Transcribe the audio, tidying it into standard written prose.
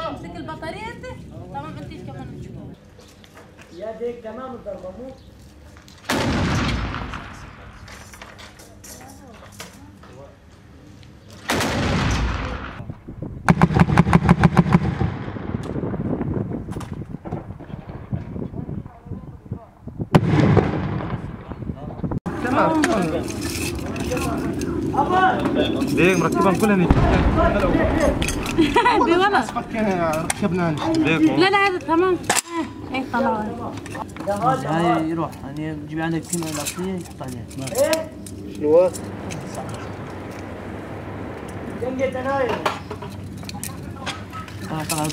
امسك البطارية انت تمام انت كمان يا ديك تمام الضربة مو ديك مركبان كلها نيجي دي والله ركبنا لا لا هذا تمام ايه طلعوا هاي يروح يعني تجيب عندك كلمة الأصلية يحط عليها شنو؟ جنجة نايم تمام